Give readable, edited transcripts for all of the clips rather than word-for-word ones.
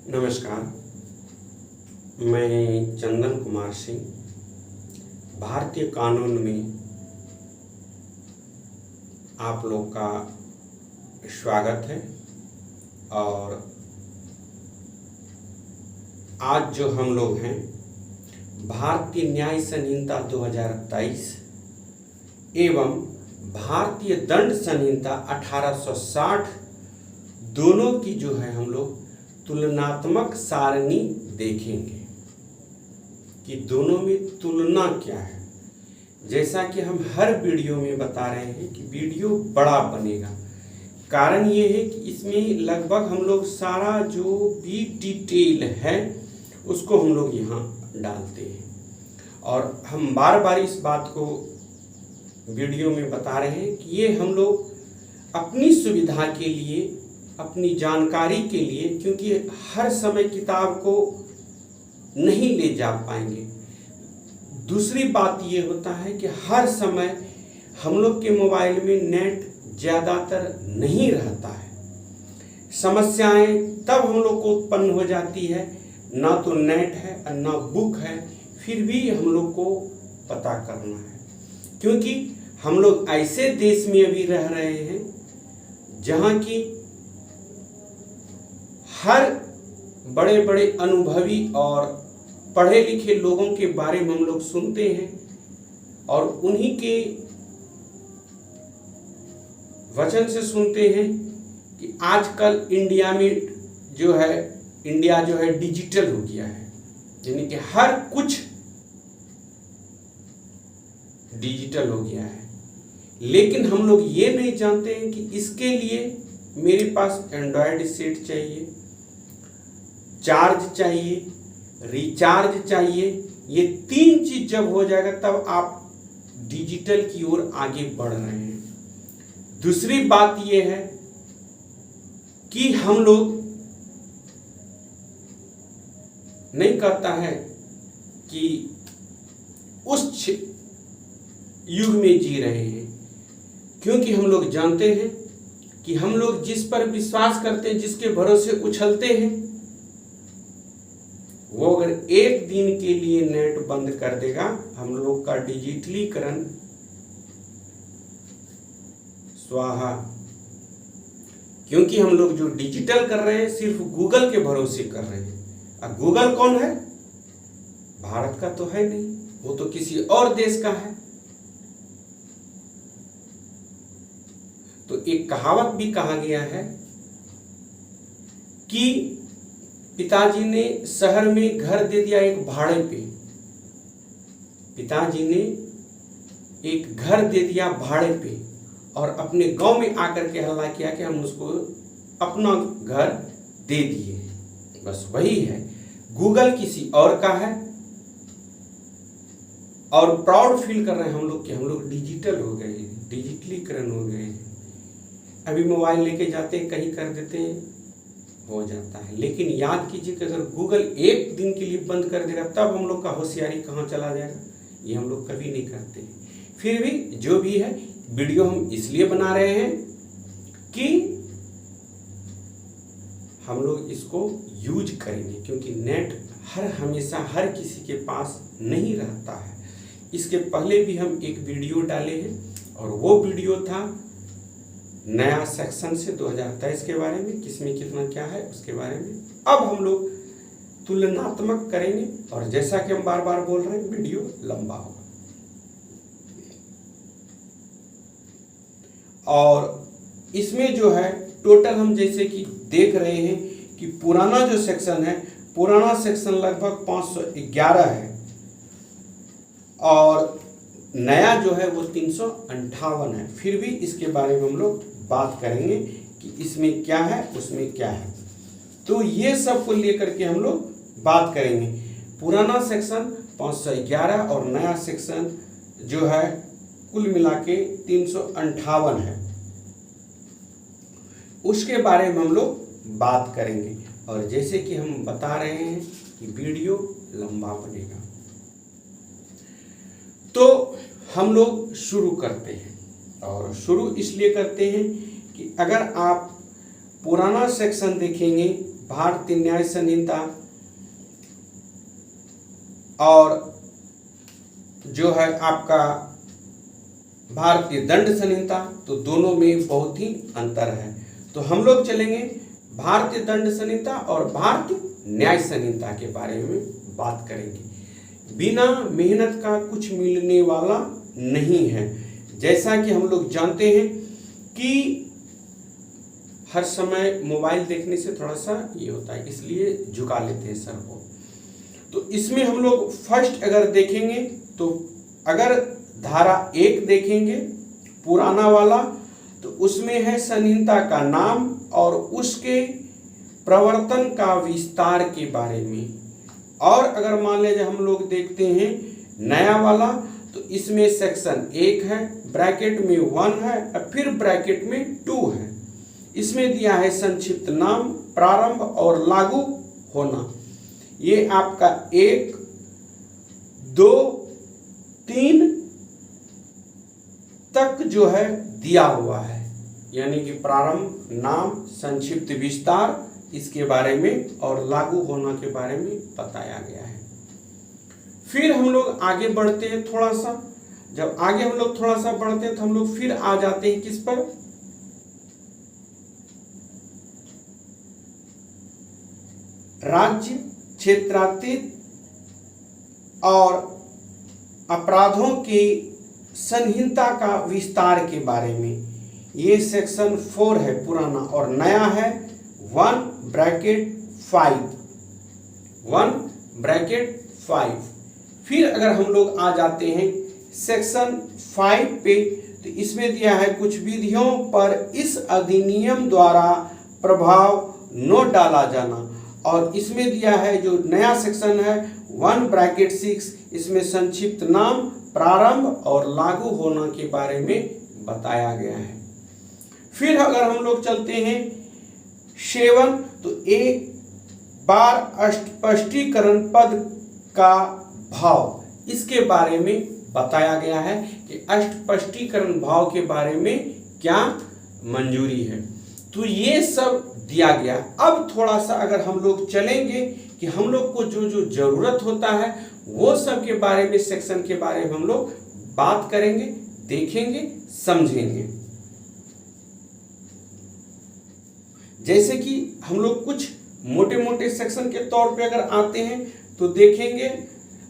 नमस्कार, मैं चंदन कुमार सिंह। भारतीय कानून में आप लोग का स्वागत है। और आज जो हम लोग हैं भारतीय न्याय संहिता 2023 एवं भारतीय दंड संहिता 1860 दोनों की जो है हम लोग तुलनात्मक सारणी देखेंगे कि दोनों में तुलना क्या है। जैसा कि हम हर वीडियो में बता रहे हैं कि वीडियो बड़ा बनेगा। कारण ये है कि इसमें लगभग हम लोग सारा जो भी डिटेल है उसको हम लोग यहाँ डालते हैं। और हम बार बार इस बात को वीडियो में बता रहे हैं कि ये हम लोग अपनी सुविधा के लिए, अपनी जानकारी के लिए, क्योंकि हर समय किताब को नहीं ले जा पाएंगे। दूसरी बात ये होता है कि हर समय हम लोग के मोबाइल में नेट ज़्यादातर नहीं रहता है। समस्याएं तब हम लोग को उत्पन्न हो जाती है, ना तो नेट है और ना बुक है, फिर भी हम लोग को पता करना है। क्योंकि हम लोग ऐसे देश में अभी रह रहे हैं जहाँ की हर बड़े बड़े अनुभवी और पढ़े लिखे लोगों के बारे में हम लोग सुनते हैं और उन्हीं के वचन से सुनते हैं कि आजकल इंडिया जो है डिजिटल हो गया है, यानी कि हर कुछ डिजिटल हो गया है। लेकिन हम लोग ये नहीं जानते हैं कि इसके लिए मेरे पास एंड्रॉयड सेट चाहिए, चार्ज चाहिए, रिचार्ज चाहिए। ये तीन चीज जब हो जाएगा तब आप डिजिटल की ओर आगे बढ़ रहे हैं। दूसरी बात ये है कि हम लोग नहीं कहता है कि उस युग में जी रहे हैं, क्योंकि हम लोग जानते हैं कि हम लोग जिस पर विश्वास करते हैं, जिसके भरोसे उछलते हैं, वो अगर एक दिन के लिए नेट बंद कर देगा, हम लोग का डिजिटलीकरण स्वाहा। क्योंकि हम लोग जो डिजिटल कर रहे हैं सिर्फ गूगल के भरोसे कर रहे हैं। अब गूगल कौन है? भारत का तो है नहीं, वो तो किसी और देश का है। तो एक कहावत भी कहा गया है कि पिताजी ने शहर में घर दे दिया एक भाड़े पे। पिताजी ने एक घर दे दिया भाड़े पे और अपने गांव में आकर के हल्ला किया कि हम उसको अपना घर दे दिए। बस वही है। गूगल किसी और का है और प्राउड फील कर रहे हैं हम लोग कि हम लोग डिजिटल हो गए, डिजिटलीकरण हो गए। अभी मोबाइल लेके जाते हैं, कहीं कर देते हैं, हो जाता है। लेकिन याद कीजिए कि अगर गूगल एक दिन के लिए बंद कर देगा तब हम लोग का होशियारी कहाँ चला जाएगा, ये हम लोग कभी नहीं करते। फिर भी जो भी है, वीडियो हम इसलिए बना रहे हैं कि हम लोग इसको यूज करेंगे, क्योंकि नेट हमेशा हर किसी के पास नहीं रहता है। इसके पहले भी हम एक वीडियो डाले हैं और वो वीडियो था नया सेक्शन से 2023 के बारे में, किसमें कितना क्या है उसके बारे में। अब हम लोग तुलनात्मक करेंगे और जैसा कि हम बार बार बोल रहे हैं, वीडियो लंबा होगा। और इसमें जो है टोटल हम जैसे कि देख रहे हैं कि पुराना जो सेक्शन है, पुराना सेक्शन लगभग 511 है और नया जो है वो 358 है। फिर भी इसके बारे में हम लोग बात करेंगे कि इसमें क्या है, उसमें क्या है। तो ये सब को लेकर के हम लोग बात करेंगे। पुराना सेक्शन 511 और नया सेक्शन जो है कुल मिला के 358 है, उसके बारे में हम लोग बात करेंगे। और जैसे कि हम बता रहे हैं कि वीडियो लंबा बनेगा, तो हम लोग शुरू करते हैं। और शुरू इसलिए करते हैं कि अगर आप पुराना सेक्शन देखेंगे भारतीय न्याय संहिता और जो है आपका भारतीय दंड संहिता, तो दोनों में बहुत ही अंतर है। तो हम लोग चलेंगे भारतीय दंड संहिता और भारतीय न्याय संहिता के बारे में बात करेंगे। बिना मेहनत का कुछ मिलने वाला नहीं है। जैसा कि हम लोग जानते हैं कि हर समय मोबाइल देखने से थोड़ा सा ये होता है, इसलिए झुका लेते हैं सर को। तो इसमें हम लोग फर्स्ट अगर देखेंगे तो अगर धारा 1 देखेंगे पुराना वाला, तो उसमें है संहिता का नाम और उसके प्रवर्तन का विस्तार के बारे में। और अगर मान लीजिए हम लोग देखते हैं नया वाला, तो इसमें सेक्शन 1 है, ब्रैकेट में 1 है और फिर ब्रैकेट में 2 है। इसमें दिया है संक्षिप्त नाम, प्रारंभ और लागू होना। ये आपका 1, 2, 3 तक जो है दिया हुआ है, यानी कि प्रारंभ, नाम, संक्षिप्त विस्तार इसके बारे में और लागू होना के बारे में बताया गया है। फिर हम लोग आगे बढ़ते हैं थोड़ा सा। जब आगे हम लोग थोड़ा सा बढ़ते हैं तो हम लोग फिर आ जाते हैं किस पर, राज्य, क्षेत्रातीत और अपराधों की संहिता का विस्तार के बारे में। ये सेक्शन 4 है पुराना और नया है 1(5). फिर अगर हम लोग आ जाते हैं सेक्शन 5 पे, तो इसमें दिया है कुछ विधियों पर इस अधिनियम द्वारा प्रभाव न डाला जाना। और इसमें दिया है जो नया सेक्शन है 1(6), इसमें संक्षिप्त नाम, प्रारंभ और लागू होना के बारे में बताया गया है। फिर अगर हम लोग चलते हैं 7, तो एक बार स्पष्टीकरण पद का भाव, इसके बारे में बताया गया है कि स्पष्टीकरण भाव के बारे में क्या मंजूरी है। तो ये सब दिया गया। अब थोड़ा सा अगर हम लोग चलेंगे कि हम लोग को जो जो जरूरत होता है वो सब के बारे में, सेक्शन के बारे में हम लोग बात करेंगे, देखेंगे, समझेंगे। जैसे कि हम लोग कुछ मोटे मोटे सेक्शन के तौर पे अगर आते हैं तो देखेंगे,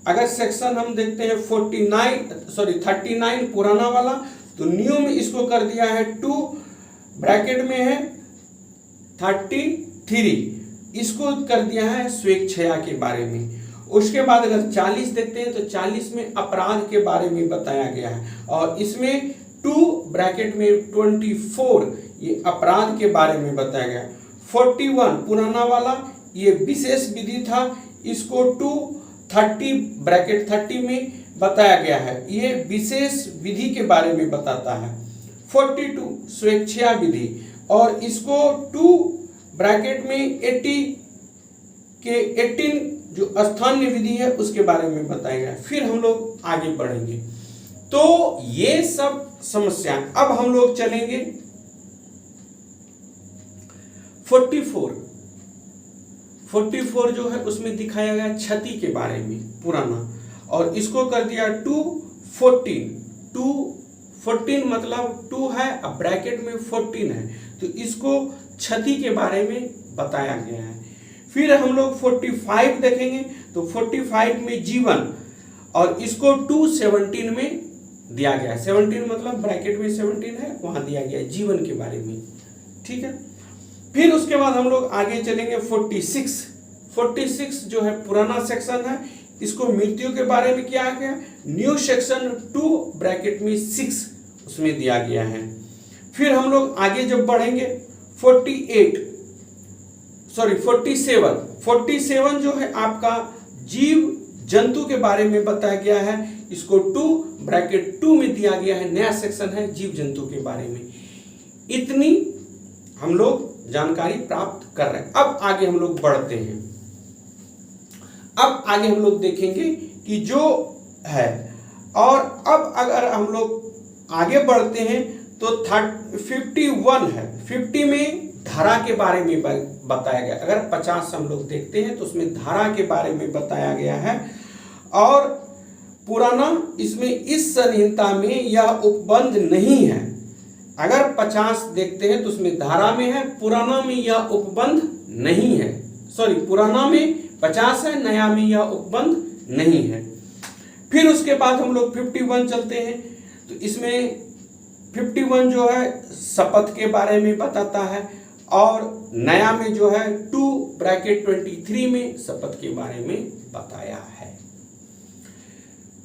अगर सेक्शन हम देखते हैं 39 पुराना वाला, तो न्यू में इसको कर दिया है 2, ब्रैकेट में है 33, इसको कर दिया है स्वेच्छया के बारे में। उसके बाद अगर 40 देखते हैं तो 40 में अपराध के बारे में बताया गया है और इसमें 2 ब्रैकेट में 24 ये अपराध के बारे में बताया गया। 41 पुराना वाला ये विशेष विधि था, इसको 230 ब्रैकेट 30 में बताया गया है, ये विशेष विधि के बारे में बताता है। 42 स्वेच्छा विधि और इसको 2 ब्रैकेट में 18 जो स्थानीय विधि है उसके बारे में बताया गया। फिर हम लोग आगे बढ़ेंगे। तो ये सब समस्या। अब हम लोग चलेंगे 44 जो है उसमें दिखाया गया क्षति के बारे में पुराना, और इसको कर दिया 214 मतलब 2 है अब ब्रैकेट में 14 है, तो इसको क्षति के बारे में बताया गया है। फिर हम लोग 45 देखेंगे तो 45 में जीवन, और इसको 217 में दिया गया है। 17 मतलब ब्रैकेट में 17 है, वहां दिया गया है जीवन के बारे में। ठीक है, फिर उसके बाद हम लोग आगे चलेंगे 46 जो है पुराना सेक्शन है, इसको मृत्यु के बारे में किया गया। न्यू सेक्शन 2 ब्रैकेट में 6 उसमें दिया गया है। फिर हम लोग आगे जब बढ़ेंगे 47 जो है आपका जीव जंतु के बारे में बताया गया है, इसको 2 ब्रैकेट 2 में दिया गया है, नया सेक्शन है जीव जंतु के बारे में। इतनी हम लोग जानकारी प्राप्त कर रहे हैं। अब आगे हम लोग बढ़ते हैं। अब आगे हम लोग देखेंगे कि जो है, और अब अगर हम लोग आगे बढ़ते हैं तो 51 है। 50 में धारा के बारे में बताया गया। अगर 50 हम लोग देखते हैं तो उसमें धारा के बारे में बताया गया है। और पुराना इसमें इस संहिता में यह उपबंध नहीं है। अगर 50 देखते हैं तो उसमें धारा में है, पुराना में यह उपबंध नहीं है। सॉरी, पुराना में 50 है, नया में यह उपबंध नहीं है। फिर उसके बाद हम लोग 51 चलते हैं तो इसमें 51 जो है शपथ के बारे में बताता है, और नया में जो है 2(23) में शपथ के बारे में बताया है।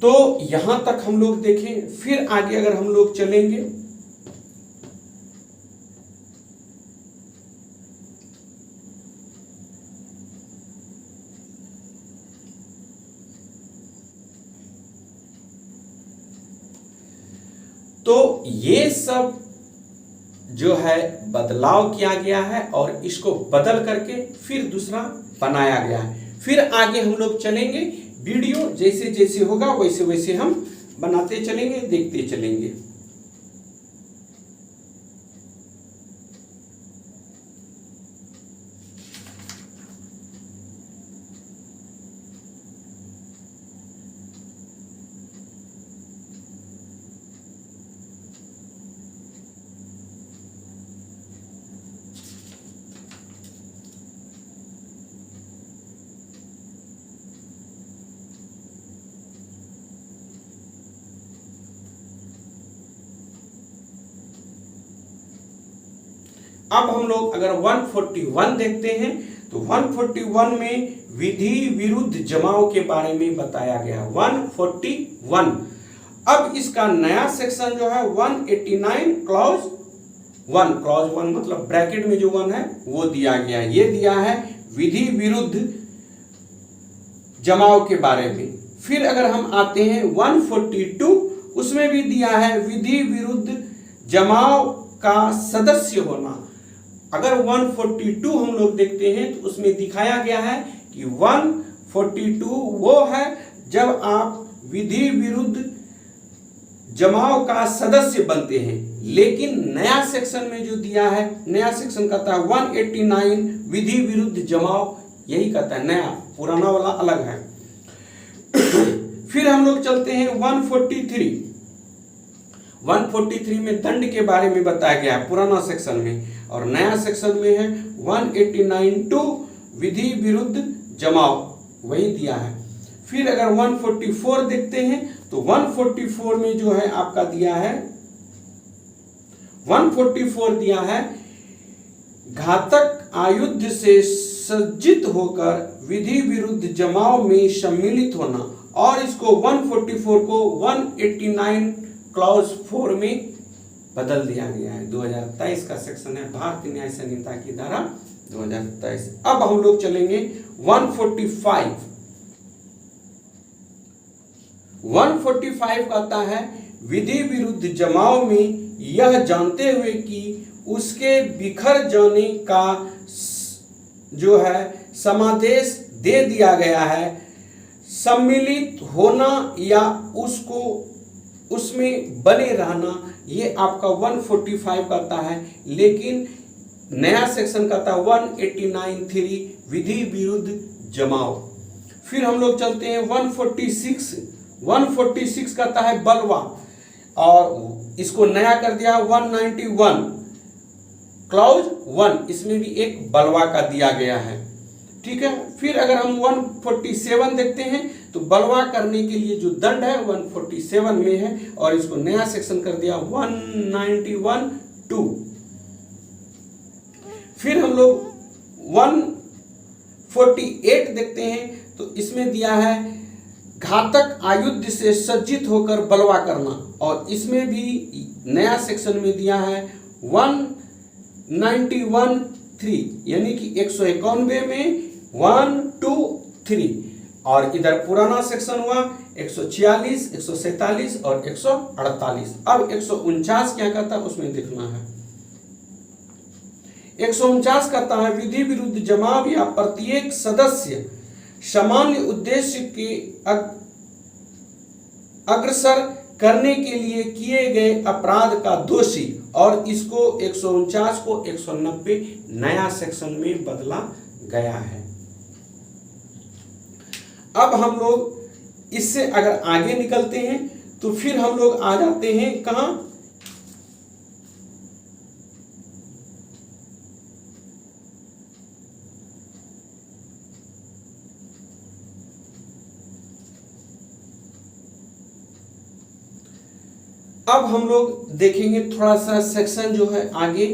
तो यहां तक हम लोग देखें। फिर आगे अगर हम लोग चलेंगे तो ये सब जो है बदलाव किया गया है और इसको बदल करके फिर दूसरा बनाया गया है। फिर आगे हम लोग चलेंगे, वीडियो जैसे जैसे होगा वैसे वैसे हम बनाते चलेंगे, देखते चलेंगे। अब हम लोग अगर 141 देखते हैं तो 141 में विधि विरुद्ध जमाव के बारे में बताया गया। 141 अब इसका नया सेक्शन जो है 189 क्लॉज 1 मतलब ब्रैकेट में जो 1 है वो दिया गया है। ये दिया है विधि विरुद्ध जमाव के बारे में। फिर अगर हम आते हैं 142, उसमें भी दिया है विधि विरुद्ध जमाव का सदस्य होना। अगर 142 हम लोग देखते हैं तो उसमें दिखाया गया है कि 142 वो है जब आप विधि विरुद्ध जमाव का सदस्य बनते हैं। लेकिन नया सेक्शन में जो दिया है, नया सेक्शन कहता है 189 विधि विरुद्ध जमाव, यही कहता है, नया, पुराना वाला अलग है। फिर हम लोग चलते हैं 143 में दंड के बारे में बताया गया है पुराना सेक्शन में, और नया सेक्शन में है 189(2) विधि विरुद्ध जमाव, वही दिया है। फिर अगर 144 देखते हैं तो 144 में जो है आपका दिया है 144 दिया है घातक आयुध से सज्जित होकर विधि विरुद्ध जमाव में सम्मिलित होना, और इसको 144 को 189 क्लॉज 4 में बदल दिया गया है। 2023 का सेक्शन है, भारतीय न्याय संहिता की धारा 2023। अब हम लोग चलेंगे 145। 145 कहता है विधि विरुद्ध जमाव में यह जानते हुए कि उसके बिखर जाने का जो है समादेश दे दिया गया है, सम्मिलित होना या उसको उसमें बने रहना, ये आपका 145 कहता है। लेकिन नया सेक्शन कहता है 189(3) विधि विरुद्ध जमाव। फिर हम लोग चलते हैं 146। 146 कहता है बलवा, और इसको नया कर दिया 191 क्लॉज 1, इसमें भी एक बलवा का दिया गया है। ठीक है। फिर अगर हम 147 देखते हैं तो बलवा करने के लिए जो दंड है 147 में है, और इसको नया सेक्शन कर दिया 191(2). फिर हम लोग 148 देखते हैं तो इसमें दिया है घातक आयुध से सज्जित होकर बलवा करना, और इसमें भी नया सेक्शन में दिया है 191(3), यानी कि 191 में 1, 2, 3, और इधर पुराना सेक्शन हुआ 146, 147 और 148। अब 149 क्या कहता है उसमें देखना है। 149 कहता है विधि विरुद्ध जमाव या प्रत्येक सदस्य सामान्य उद्देश्य के अग्रसर करने के लिए किए गए अपराध का दोषी और इसको 149 को 190 नया सेक्शन में बदला गया है। अब हम लोग इससे अगर आगे निकलते हैं तो फिर हम लोग आ जाते हैं कहां, अब हम लोग देखेंगे थोड़ा सा सेक्शन जो है आगे।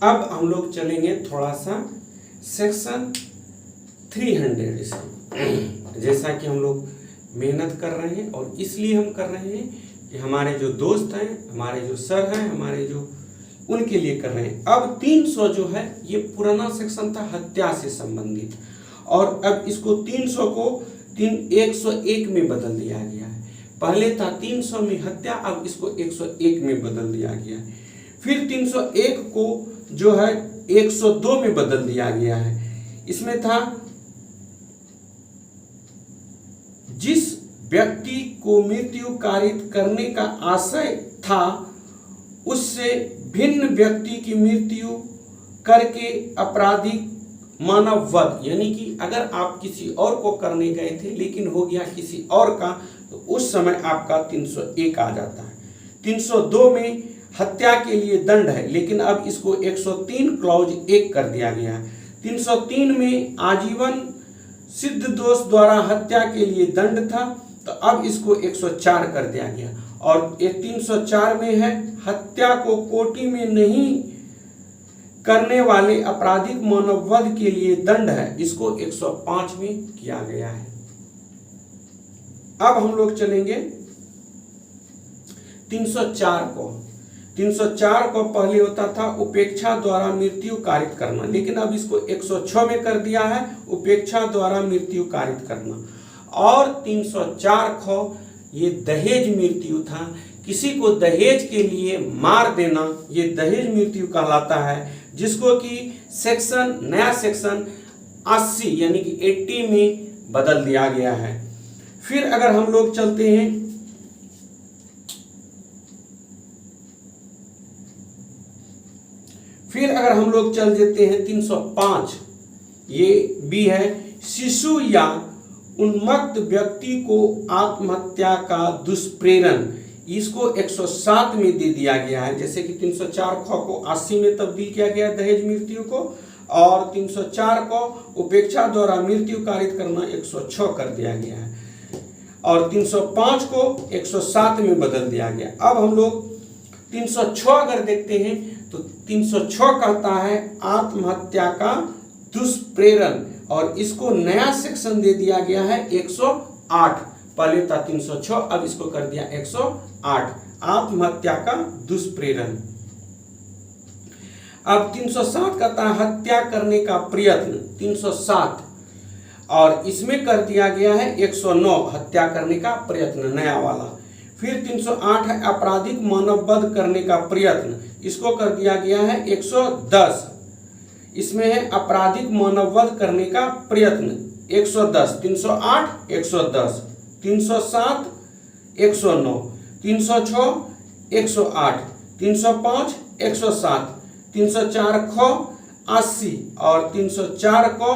अब हम लोग चलेंगे थोड़ा सा सेक्शन 300 से। जैसा कि हम लोग मेहनत कर रहे हैं और इसलिए हम कर रहे हैं कि हमारे जो दोस्त हैं, हमारे जो सर हैं, हमारे जो उनके लिए कर रहे हैं। अब 300 जो है ये पुराना सेक्शन था हत्या से संबंधित, और अब इसको 300 को 101 में बदल दिया गया है। पहले था 300 में हत्या, अब इसको 101 में बदल दिया गया है। फिर 301 को जो है 102 में बदल दिया गया है। इसमें था जिस व्यक्ति को मृत्यु कारित करने का आशय था उससे भिन्न व्यक्ति की मृत्यु करके आपराधिक मानव वध, यानी कि अगर आप किसी और को करने गए थे लेकिन हो गया किसी और का, तो उस समय आपका 301 आ जाता है। 302 में हत्या के लिए दंड है, लेकिन अब इसको 103 क्लॉज 1 कर दिया गया है। 303 में आजीवन सिद्ध दोष द्वारा हत्या के लिए दंड था, तो अब इसको 104 कर दिया गया। और 304 में है हत्या को कोटि में नहीं करने वाले आपराधिक मानववध के लिए दंड है, इसको 105 में किया गया है। अब हम लोग चलेंगे 304 को। 304 को पहले होता था उपेक्षा द्वारा मृत्यु कारित करना, लेकिन अब इसको 106 में कर दिया है उपेक्षा द्वारा मृत्यु कारित करना। और 304 को ये दहेज मृत्यु था, किसी को दहेज के लिए मार देना, ये दहेज मृत्यु कहलाता है, जिसको कि सेक्शन नया सेक्शन 80 यानी कि 80 में बदल दिया गया है। फिर अगर हम लोग चलते हैं फिर अगर हम लोग चल देते हैं 305, ये भी है शिशु या उन्मत्त व्यक्ति को आत्महत्या का दुष्प्रेरण, इसको 107 में दे दिया गया है। जैसे कि 304 को 80 में तब्दील किया गया दहेज मृत्यु को, और 304 को उपेक्षा द्वारा मृत्यु कारित करना 106 कर दिया गया है, और 305 को 107 में बदल दिया गया। अब हम लोग 306 अगर देखते हैं तो 306 कहता है आत्महत्या का दुष्प्रेरण, और इसको नया सेक्शन दे दिया गया है 108। पहले था 306, अब इसको कर दिया 108 आत्महत्या का दुष्प्रेरण। अब 307 कहता है हत्या करने का प्रयत्न 307, और इसमें कर दिया गया है 109 हत्या करने का प्रयत्न नया वाला। फिर 308 है आपराधिक मानववध करने का प्रयत्न, इसको कर दिया गया है 110। इसमें है आपराधिक मानववध करने का प्रयत्न, 110, 308 110, 307 109, 306 108, 305 107, 304 ख 80 और 304 को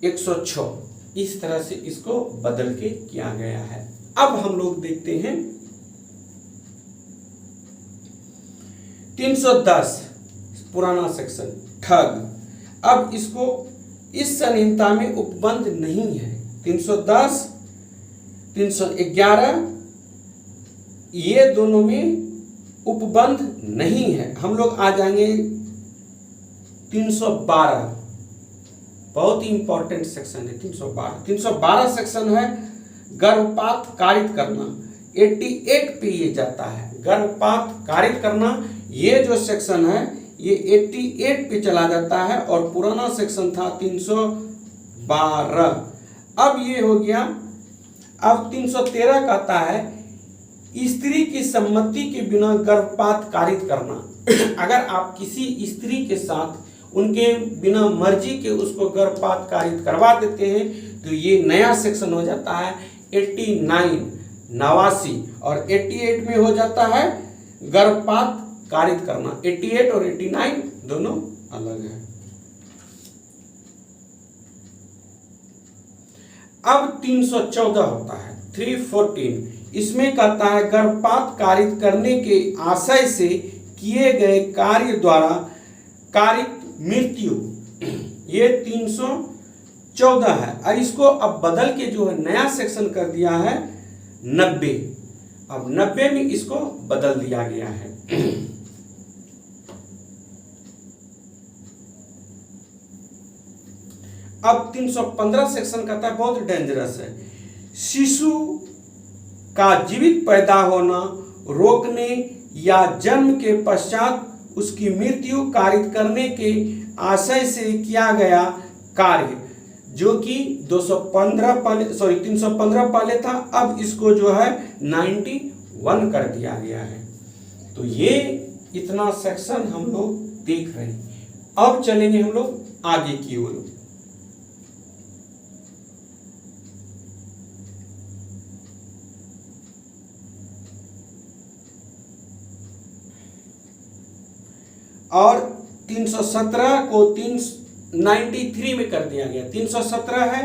106। इस तरह से इसको बदल के किया गया है। अब हम लोग देखते हैं 310 पुराना सेक्शन ठग। अब इसको इस संहिता में उपबंध नहीं है। 310 311 ये दोनों में उपबंध नहीं है। हम लोग आ जाएंगे 312, बहुत ही इंपॉर्टेंट सेक्शन है 312 सेक्शन है गर्भपात कारित करना। 88 पे ये जाता है, गर्भपात कारित करना। ये जो सेक्शन है ये 88 पे चला जाता है और पुराना सेक्शन था 312। अब ये हो गया। अब 313 कहता है स्त्री की सम्मति के बिना गर्भपात कारित करना। अगर आप किसी स्त्री के साथ उनके बिना मर्जी के उसको गर्भपात कारित करवा देते हैं तो ये नया सेक्शन हो जाता है 89 89 और 88 में हो जाता है गर्भपात कारित करना। 88 और 89 दोनों अलग है। अब 314 होता है 314। इसमें कहता है गर्भपात कारित करने के आशय से किए गए कार्य द्वारा कारित मृत्यु। ये 314 है और इसको अब बदल के जो है नया सेक्शन कर दिया है 90। अब 90 में इसको बदल दिया गया है। अब 315 सेक्शन कहता है बहुत डेंजरस है। शिशु का जीवित पैदा होना रोकने या जन्म के पश्चात उसकी मृत्यु कारित करने के आशय से किया गया कार्य, जो कि 215 पहले 315 पहले था। अब इसको जो है 91 कर दिया गया है। तो ये इतना सेक्शन हम लोग देख रहे हैं। अब चलेंगे हम लोग आगे की ओर। और 317 को 93 में कर दिया गया। 317 है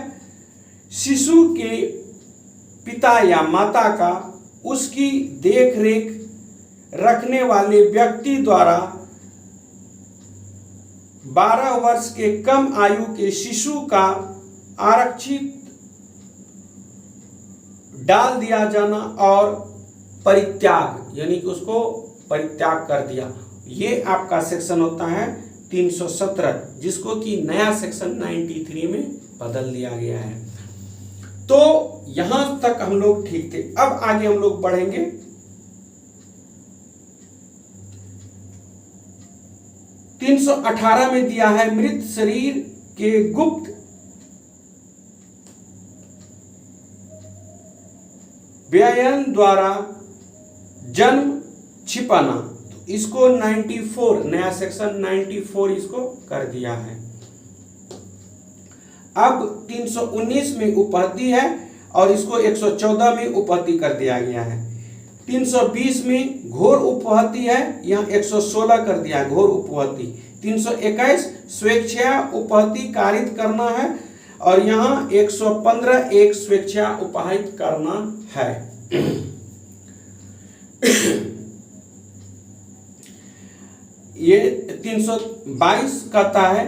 शिशु के पिता या माता का उसकी देखरेख रखने वाले व्यक्ति द्वारा 12 वर्ष के कम आयु के शिशु का आरक्षित डाल दिया जाना और परित्याग, यानी कि उसको परित्याग कर दिया। ये आपका सेक्शन होता है 317, जिसको कि नया सेक्शन 93 में बदल दिया गया है। तो यहां तक हम लोग ठीक थे। अब आगे हम लोग बढ़ेंगे 318 में दिया है मृत शरीर के गुप्त व्ययन द्वारा जन्म छिपाना। इसको 94 नया सेक्शन 94 इसको कर दिया है। अब 319 में उपहति है और इसको 114 में उपहति कर दिया गया है। 320 में घोर उपहति है, यहाँ 116 कर दिया है घोर उपहति। 321 स्वेच्छा उपहति कारित करना है और यहाँ 115 एक स्वेच्छा उपहित करना है। ये 322 कहता है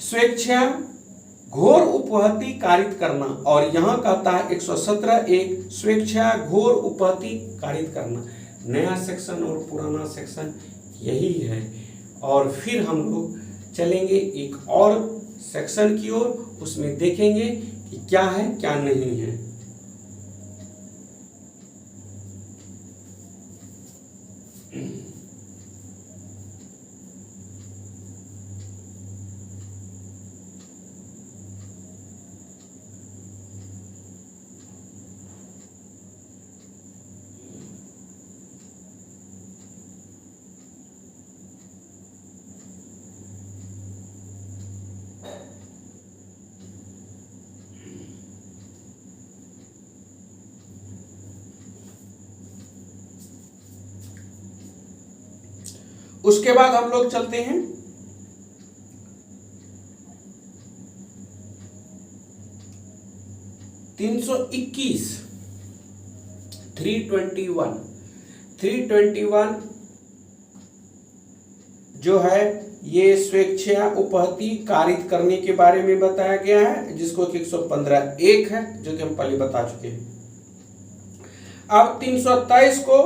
स्वेच्छा घोर उपहति कारित करना और यहाँ कहता है 117 एक स्वेच्छा घोर उपहति कारित करना। नया सेक्शन और पुराना सेक्शन यही है। और फिर हम लोग चलेंगे एक और सेक्शन की ओर, उसमें देखेंगे कि क्या है क्या नहीं है। उसके बाद हम लोग चलते हैं 321 321 जो है ये स्वेच्छा उपहति कारित करने के बारे में बताया गया है, जिसको 115(1) है, जो कि हम पहले बता चुके हैं। अब 327 को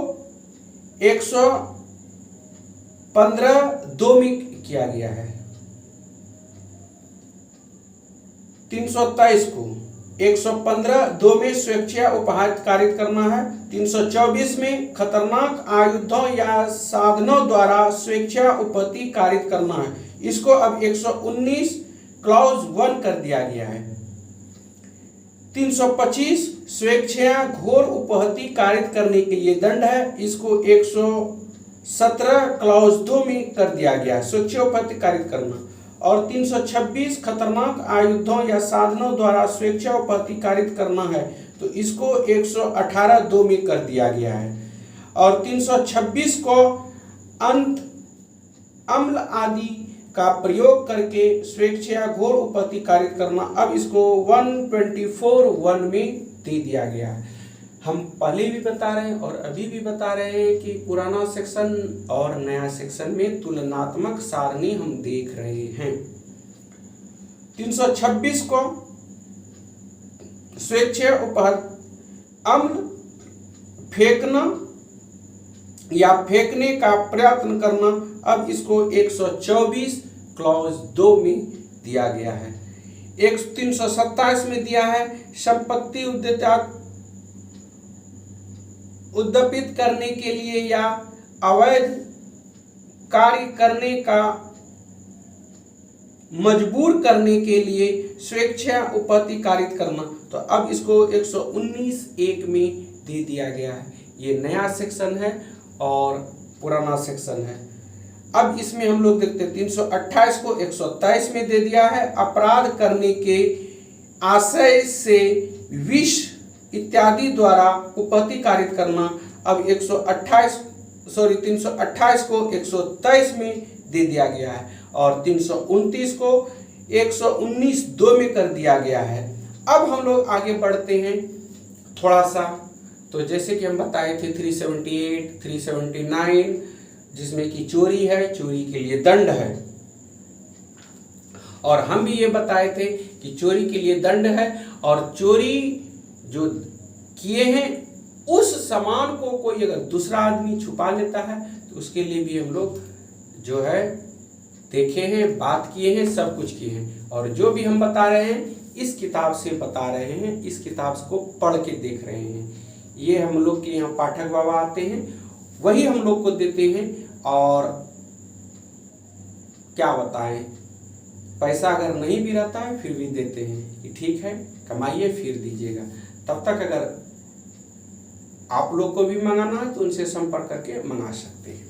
115(2) में किया गया है। 327 को 115(2) में स्वेच्छा उपहति कारित करना है। 324 में खतरनाक आयुधों या साधनों द्वारा स्वेच्छा उपहति कारित करना है। इसको अब 119 क्लॉज 1 कर दिया गया है। 325 स्वेच्छा घोर उपहति कारित करने के लिए दंड है। इसको 117 क्लॉज 2 में कर दिया गया है, स्वेच्छा उपहति कारित करना। और 326 खतरनाक आयुधों या साधनों द्वारा स्वेच्छा उपहति कारित करना है, तो इसको 118(2) में कर दिया गया है। और 326 को अम्ल आदि का प्रयोग करके स्वेच्छा घोर उपहति कारित करना, अब इसको 124(1) में दे दिया गया है। हम पहले भी बता रहे हैं और अभी भी बता रहे हैं कि पुराना सेक्शन और नया सेक्शन में तुलनात्मक सारणी हम देख रहे हैं। 326 को स्वेच्छा उपहति अम्ल फेंकना या फेंकने का प्रयत्न करना, अब इसको 124 क्लॉज 2 में दिया गया है। 327 में दिया है संपत्ति उद्दीपित करने के लिए या अवैध कार्य करने का मजबूर करने के लिए स्वेच्छा उपहति कारित करना, तो अब इसको 119(1) में दे दिया गया है। ये नया सेक्शन है और पुराना सेक्शन है। अब इसमें हम लोग देखते हैं 328 को 127 में दे दिया है। अपराध करने के आशय से विष इत्यादि द्वारा उपहति कारित करना, अब 328 को 123 में दे दिया गया है। और 329 को 119(2) में कर दिया गया है। अब हम लोग आगे बढ़ते हैं थोड़ा सा, तो जैसे कि हम बताए थे 378, 379 जिसमें कि चोरी है, चोरी के लिए दंड है। और हम भी ये बताए थे कि चोरी के लिए दंड है, और चोरी जो किए हैं उस सामान को कोई अगर दूसरा आदमी छुपा लेता है तो उसके लिए भी हम लोग जो है देखे हैं, बात किए हैं, सब कुछ किए हैं। और जो भी हम बता रहे हैं इस किताब से बता रहे हैं, इस किताब को पढ़ के देख रहे हैं। ये हम लोग के यहाँ पाठक बाबा आते हैं, वही हम लोग को देते हैं। और क्या बताएं, पैसा अगर नहीं भी रहता है फिर भी देते हैं कि ठीक है कमाइए फिर दीजिएगा। तब तक अगर आप लोग को भी मंगाना है तो उनसे संपर्क करके मंगा सकते हैं।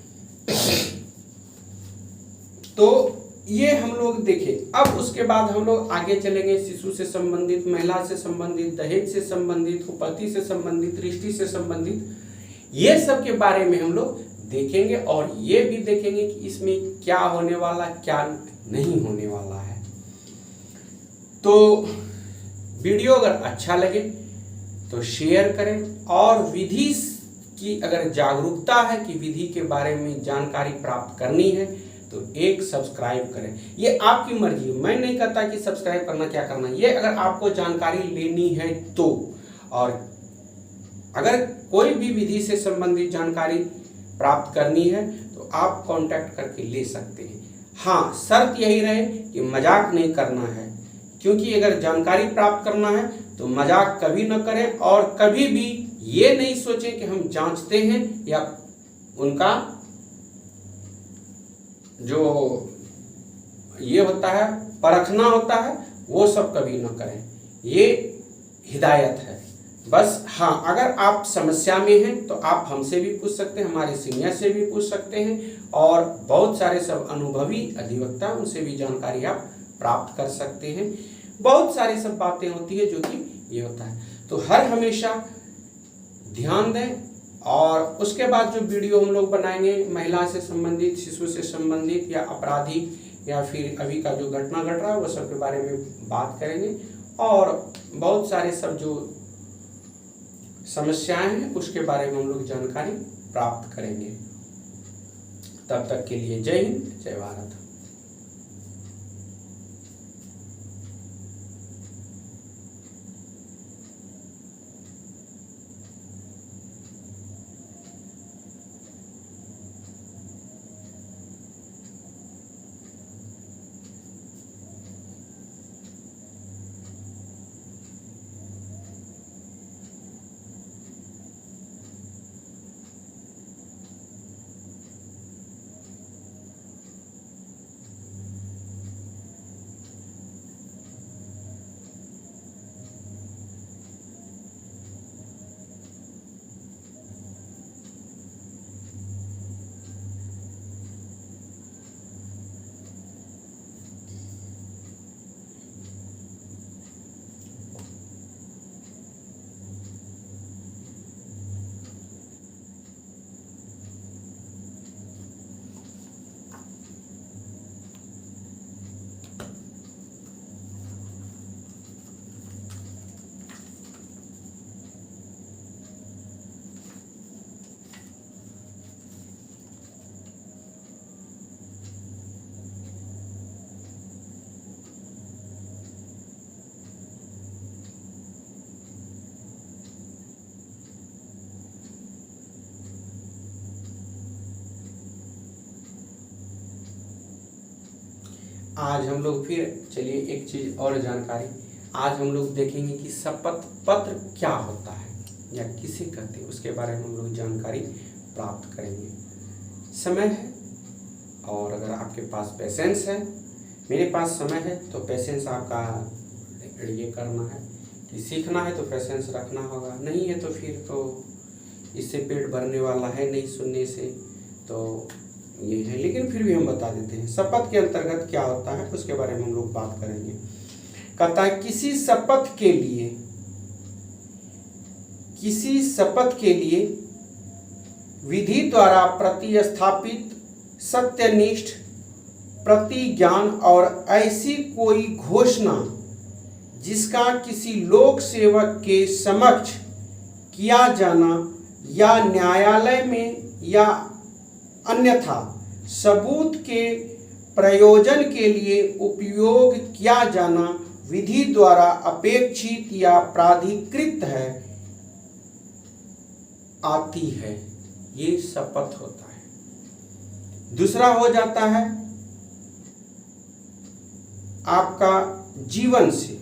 तो ये हम लोग देखें। अब उसके बाद हम लोग आगे चलेंगे शिशु से संबंधित, महिला से संबंधित, दहेज से संबंधित, उपपत्ति से संबंधित, रिश्ती से संबंधित, ये सब के बारे में हम लोग देखेंगे। और ये भी देखेंगे कि इसमें क्या होने वाला क्या नहीं होने वाला है। तो वीडियो अगर अच्छा लगे तो शेयर करें, और विधि की अगर जागरूकता है कि विधि के बारे में जानकारी प्राप्त करनी है तो एक सब्सक्राइब करें। ये आपकी मर्जी, मैं नहीं कहता कि सब्सक्राइब करना क्या करना, ये अगर आपको जानकारी लेनी है तो। और अगर कोई भी विधि से संबंधित जानकारी प्राप्त करनी है तो आप कांटेक्ट करके ले सकते हैं। हाँ, शर्त यही रहे कि मजाक नहीं करना है, क्योंकि अगर जानकारी प्राप्त करना है तो मजाक कभी न करें, और कभी भी ये नहीं सोचें कि हम जांचते हैं या उनका जो ये होता है परखना होता है वो सब कभी न करें। ये हिदायत है बस। हाँ, अगर आप समस्या में हैं तो आप हमसे भी पूछ सकते हैं, हमारे सीनियर से भी पूछ सकते हैं, और बहुत सारे सब अनुभवी अधिवक्ता उनसे भी जानकारी आप प्राप्त कर सकते हैं। बहुत सारी सब बातें होती है जो कि ये होता है। तो हर हमेशा ध्यान दें और उसके बाद जो वीडियो हम लोग बनाएंगे महिला से संबंधित, शिशु से संबंधित या अपराधी या फिर अभी का जो घटना घट रहा है वो सब के बारे में बात करेंगे और बहुत सारे सब जो समस्याएं हैं उसके बारे में हम लोग जानकारी प्राप्त करेंगे। तब तक के लिए जय हिंद, जय भारत। आज हम लोग फिर चलिए एक चीज और जानकारी, आज हम लोग देखेंगे कि शपथ पत्र क्या होता है या किसे कहते हैं, उसके बारे में हम लोग जानकारी प्राप्त करेंगे। समय है और अगर आपके पास पेशेंस है, मेरे पास समय है तो पेशेंस आपका ये करना है कि सीखना है तो पेशेंस रखना होगा, नहीं है तो फिर तो इससे पेट भरने वाला है नहीं सुनने से, तो ये है। लेकिन फिर भी हम बता देते हैं शपथ के अंतर्गत क्या होता है उसके बारे में हम लोग बात करेंगे। कहता है किसी शपथ के लिए विधि द्वारा प्रतिस्थापित सत्यनिष्ठ प्रतिज्ञान और ऐसी कोई घोषणा जिसका किसी लोक सेवक के समक्ष किया जाना या न्यायालय में या अन्यथा सबूत के प्रयोजन के लिए उपयोग किया जाना विधि द्वारा अपेक्षित या प्राधिकृत है आती है, ये शपथ होता है। दूसरा हो जाता है आपका जीवन से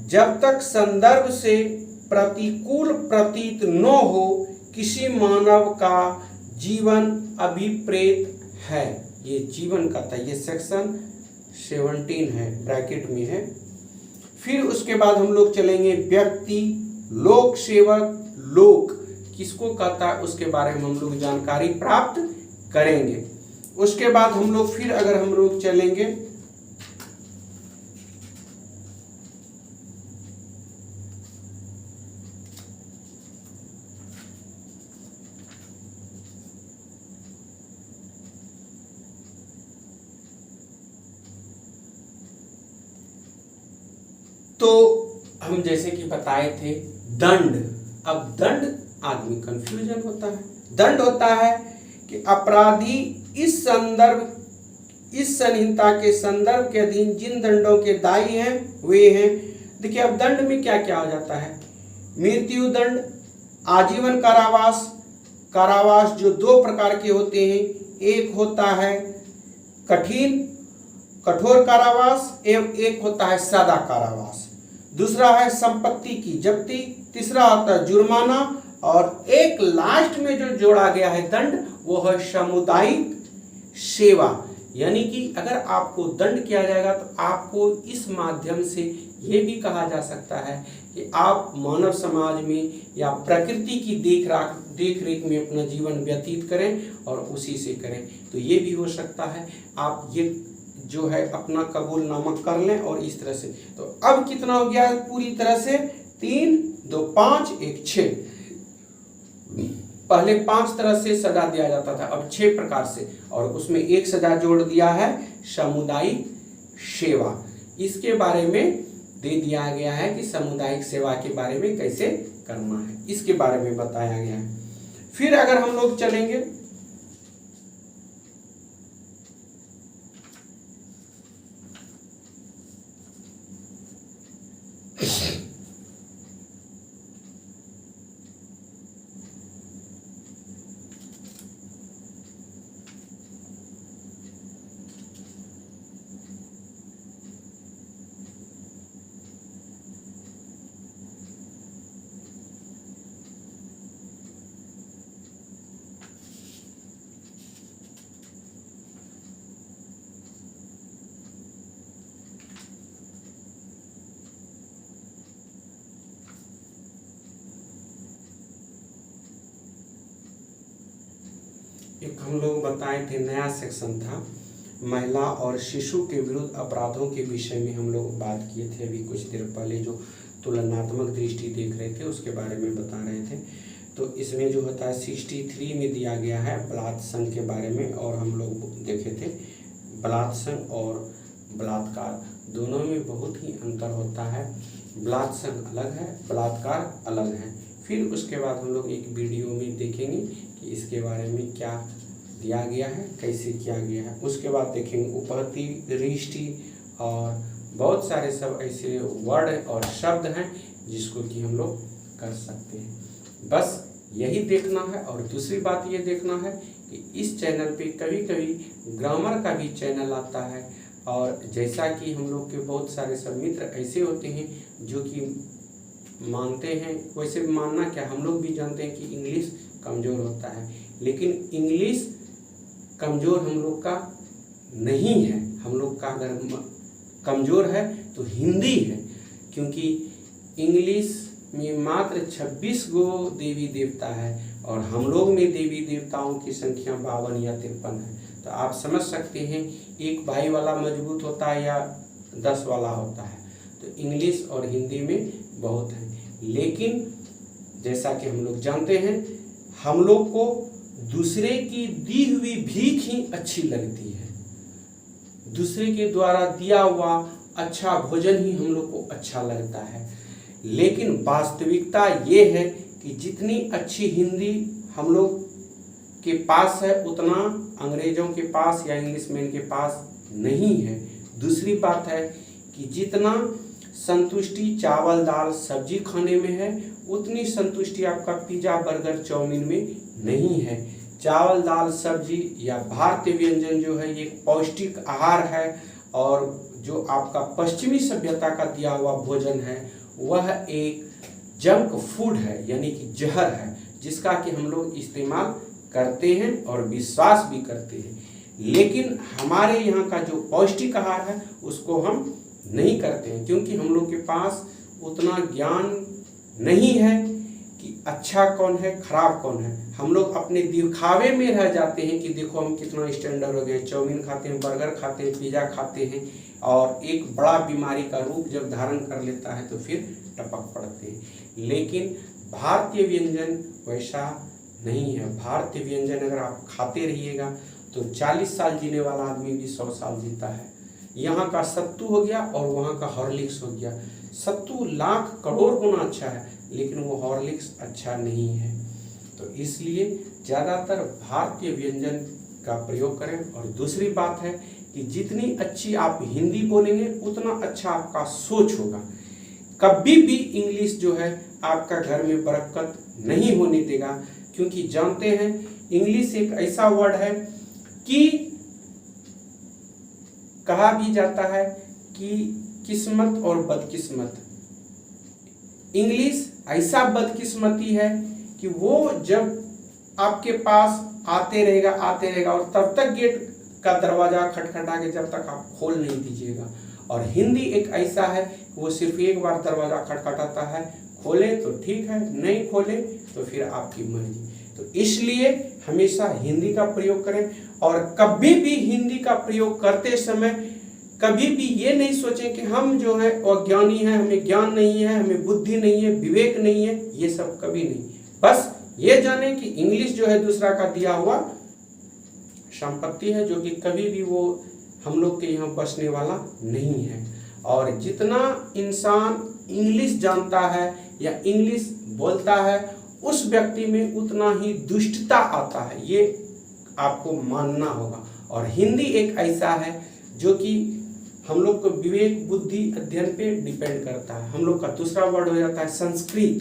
जब तक संदर्भ से प्रतिकूल प्रतीत न हो किसी मानव का जीवन अभिप्रेत है, ये जीवन का था, ये सेक्शन 17 है, ब्रैकेट में है। फिर उसके बाद हम लोग चलेंगे व्यक्ति, लोक सेवक, लोक किसको कहता है उसके बारे में हम लोग जानकारी प्राप्त करेंगे। उसके बाद हम लोग फिर अगर हम लोग चलेंगे तो हम जैसे कि बताए थे दंड। अब दंड आदमी कंफ्यूजन होता है। दंड होता है कि अपराधी इस संहिता के संदर्भ के अधीन जिन दंडों के दायी हैं वे हैं। देखिए अब दंड में क्या क्या हो जाता है, मृत्यु दंड, आजीवन कारावास, कारावास जो दो प्रकार के होते हैं, एक होता है कठोर कारावास एवं एक होता है सादा कारावास। दूसरा है संपत्ति की जब्ती, तीसरा होता है जुर्माना और एक लास्ट में जो जोड़ा गया है दंड वो है सामुदायिक सेवा। यानी कि अगर आपको दंड किया जाएगा तो आपको इस माध्यम से ये भी कहा जा सकता है कि आप मानव समाज में या प्रकृति की देख रेख में अपना जीवन व्यतीत करें और उसी से करें। तो ये भी हो सकता है आप ये जो है अपना कबूलनामा कर लें और इस तरह से। तो अब कितना हो गया पूरी तरह से 3 2 5 1 6। पहले 5 तरह से सजा दिया जाता था, अब 6 प्रकार से, और उसमें एक सजा जोड़ दिया है सामुदायिक सेवा। इसके बारे में दे दिया गया है कि सामुदायिक सेवा के बारे में कैसे करना है, इसके बारे में बताया गया है। फिर अगर हम लोग चलेंगे एक हम लोग बताए थे, नया सेक्शन था, महिला और शिशु के विरुद्ध अपराधों के विषय में हम लोग बात किए थे अभी कुछ देर पहले। जो तुलनात्मक दृष्टि देख रहे थे उसके बारे में बता रहे थे। तो इसमें जो होता है 63 में दिया गया है बलात्संग के बारे में, और हम लोग देखे थे बलात्संग और बलात्कार दोनों में बहुत ही अंतर होता है। बलात्संग अलग है, बलात्कार अलग है। फिर उसके बाद हम लोग एक वीडियो में देखेंगे कि इसके बारे में क्या दिया गया है, कैसे किया गया है। उसके बाद देखेंगे उपपत्ति, दृष्टि और बहुत सारे सब ऐसे वर्ड और शब्द हैं जिसको कि हम लोग कर सकते हैं। बस यही देखना है। और दूसरी बात ये देखना है कि इस चैनल पे कभी कभी ग्रामर का भी चैनल आता है, और जैसा कि हम लोग के बहुत सारे सब मित्र ऐसे होते हैं जो कि मानते हैं, वैसे मानना क्या, हम लोग भी जानते हैं कि इंग्लिश कमज़ोर होता है, लेकिन इंग्लिश कमज़ोर हम लोग का नहीं है। हम लोग का अगर कमज़ोर है तो हिंदी है, क्योंकि इंग्लिश में मात्र 26 गो देवी देवता है और हम लोग में देवी देवताओं की संख्या 52 या 53 है। तो आप समझ सकते हैं एक भाई वाला मजबूत होता है या 10 वाला होता है। तो इंग्लिश और हिंदी में बहुत है, लेकिन जैसा कि हम लोग जानते हैं हम लोग को दूसरे की दी हुई भीख ही अच्छी लगती है, दूसरे के द्वारा दिया हुआ अच्छा भोजन ही हम लोग को अच्छा लगता है। लेकिन वास्तविकता ये है कि जितनी अच्छी हिंदी हम लोग के पास है उतना अंग्रेजों के पास या इंग्लिशमैन के पास नहीं है। दूसरी बात है कि जितना संतुष्टि चावल दाल सब्जी खाने में है उतनी संतुष्टि आपका पिज़्ज़ा बर्गर चाउमीन में नहीं है। चावल दाल सब्जी या भारतीय व्यंजन जो है ये पौष्टिक आहार है, और जो आपका पश्चिमी सभ्यता का दिया हुआ भोजन है वह एक जंक फूड है, यानी कि जहर है, जिसका कि हम लोग इस्तेमाल करते हैं और विश्वास भी करते हैं। लेकिन हमारे यहाँ का जो पौष्टिक आहार है उसको हम नहीं करते हैं, क्योंकि हम लोग के पास उतना ज्ञान नहीं है कि अच्छा कौन है खराब कौन है। हम लोग अपने दिखावे में रह जाते हैं कि देखो हम कितना स्टैंडर्ड हो गए, चाउमीन खाते हैं, बर्गर खाते हैं, पिज़्ज़ा खाते हैं, और एक बड़ा बीमारी का रूप जब धारण कर लेता है तो फिर टपक पड़ते हैं। लेकिन भारतीय व्यंजन वैसा नहीं है। भारतीय व्यंजन अगर आप खाते रहिएगा तो 40 साल जीने वाला आदमी भी 100 साल जीता है। यहाँ का सत्तू हो गया और वहाँ का हॉर्लिक्स हो गया। सत्तू लाख करोड़ गुना अच्छा है, लेकिन वो हॉर्लिक्स अच्छा नहीं है। तो इसलिए ज़्यादातर भारतीय व्यंजन का प्रयोग करें। और दूसरी बात है कि जितनी अच्छी आप हिंदी बोलेंगे उतना अच्छा आपका सोच होगा। कभी भी इंग्लिश जो है आपका घर में बरकत नहीं होने देगा, क्योंकि जानते हैं इंग्लिश एक ऐसा वर्ड है कि कहा भी जाता है कि किस्मत और बदकिस्मत। इंग्लिश ऐसा बदकिस्मती है कि वो जब आपके पास आते रहेगा और तब तक गेट का दरवाजा खटखटा के जब तक आप खोल नहीं दीजिएगा। और हिंदी एक ऐसा है वो सिर्फ एक बार दरवाजा खटखटाता है, खोले तो ठीक है, नहीं खोले तो फिर आपकी मर्जी। तो इसलिए हमेशा हिंदी का प्रयोग करें, और कभी भी हिंदी का प्रयोग करते समय कभी भी ये नहीं सोचें कि हम जो है अज्ञानी हैं, हमें ज्ञान नहीं है, हमें बुद्धि नहीं है, विवेक नहीं है, ये सब कभी नहीं। बस ये जाने कि इंग्लिश जो है दूसरा का दिया हुआ संपत्ति है, जो कि कभी भी वो हम लोग के यहाँ बसने वाला नहीं है। और जितना इंसान इंग्लिश जानता है या इंग्लिश बोलता है, उस व्यक्ति में उतना ही दुष्टता आता है, ये आपको मानना होगा। और हिंदी एक ऐसा है जो कि हम लोग को विवेक बुद्धि अध्ययन पे डिपेंड करता है। हम लोग का दूसरा वर्ड हो जाता है संस्कृत,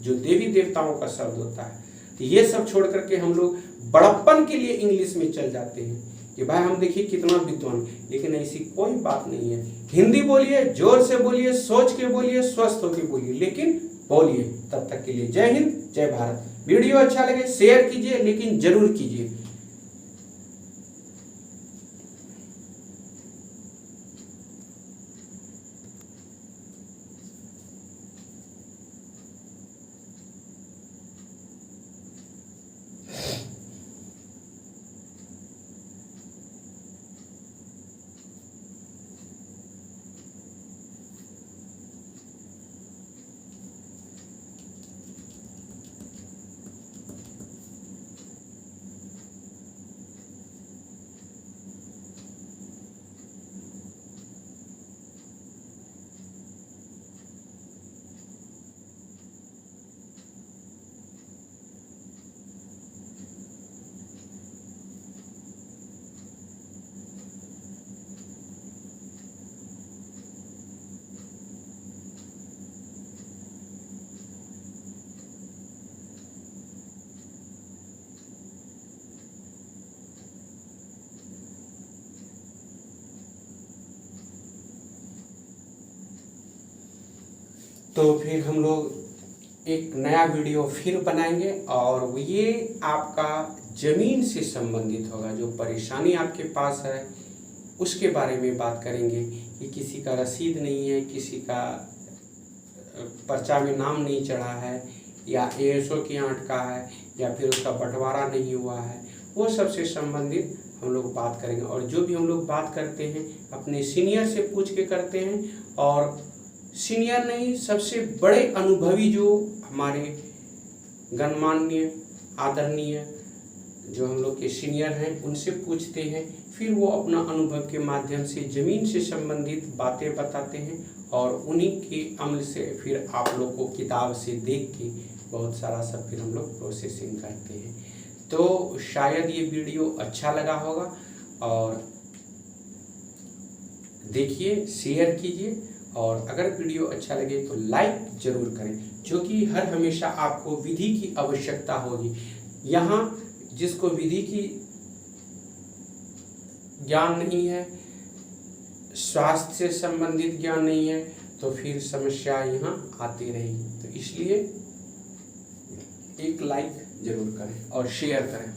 जो देवी देवताओं का शब्द होता है। तो ये सब छोड़ करके हम लोग बड़प्पन के लिए इंग्लिश में चल जाते हैं कि भाई हम देखिए कितना विद्वान, लेकिन ऐसी कोई बात नहीं है। हिंदी बोलिए, जोर से बोलिए, सोच के बोलिए, स्वस्थ होकर बोलिए, लेकिन बोलिए। तब तक के लिए जय हिंद, जय भारत। वीडियो अच्छा लगे शेयर कीजिए, लेकिन जरूर कीजिए। तो फिर हम लोग एक नया वीडियो फिर बनाएंगे, और ये आपका ज़मीन से संबंधित होगा। जो परेशानी आपके पास है उसके बारे में बात करेंगे कि किसी का रसीद नहीं है, किसी का पर्चा में नाम नहीं चढ़ा है, या ASO की अटका है, या फिर उसका बंटवारा नहीं हुआ है, वो सबसे संबंधित हम लोग बात करेंगे। और जो भी हम लोग बात करते हैं अपने सीनियर से पूछ के करते हैं, और सीनियर नहीं, सबसे बड़े अनुभवी जो हमारे गणमान्य आदरणीय जो हम लोग के सीनियर हैं उनसे पूछते हैं। फिर वो अपना अनुभव के माध्यम से ज़मीन से संबंधित बातें बताते हैं, और उन्हीं के अमल से फिर आप लोग को किताब से देख के बहुत सारा सब फिर हम लोग प्रोसेसिंग करते हैं। तो शायद ये वीडियो अच्छा लगा होगा, और देखिए, शेयर कीजिए, और अगर वीडियो अच्छा लगे तो लाइक जरूर करें, क्योंकि हर हमेशा आपको विधि की आवश्यकता होगी। यहाँ जिसको विधि की ज्ञान नहीं है, स्वास्थ्य से संबंधित ज्ञान नहीं है, तो फिर समस्या यहाँ आती रहेगी। तो इसलिए एक लाइक जरूर करें और शेयर करें।